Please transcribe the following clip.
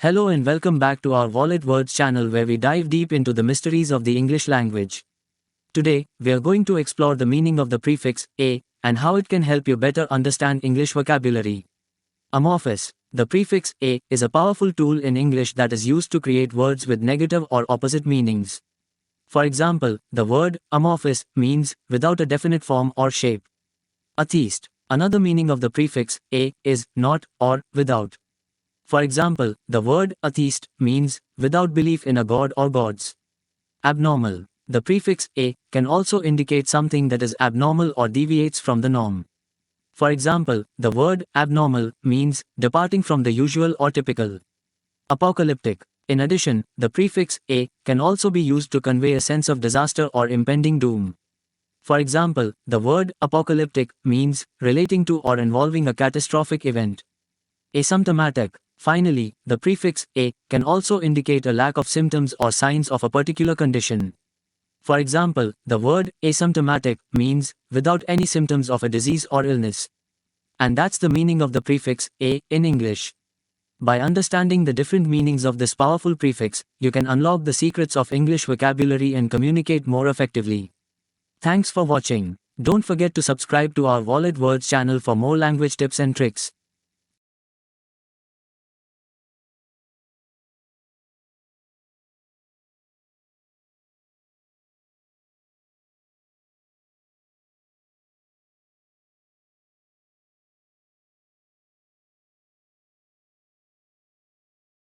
Hello and welcome back to our Wallet Words channel where we dive deep into the mysteries of the English language. Today, we are going to explore the meaning of the prefix a and how it can help you better understand English vocabulary. Amorphous. The prefix a is a powerful tool in English that is used to create words with negative or opposite meanings. For example, the word amorphous means without a definite form or shape. Atheist. Another meaning of the prefix a is not or without. For example, the word atheist means without belief in a god or gods. Abnormal. The prefix a can also indicate something that is abnormal or deviates from the norm. For example, the word abnormal means departing from the usual or typical. Apocalyptic. In addition, the prefix a can also be used to convey a sense of disaster or impending doom. For example, the word apocalyptic means relating to or involving a catastrophic event. Asymptomatic. Finally, the prefix a can also indicate a lack of symptoms or signs of a particular condition. For example, the word asymptomatic means without any symptoms of a disease or illness. And that's the meaning of the prefix a in English. By understanding the different meanings of this powerful prefix, you can unlock the secrets of English vocabulary and communicate more effectively. Thanks for watching. Don't forget to subscribe to our Wallet Words channel for more language tips and tricks.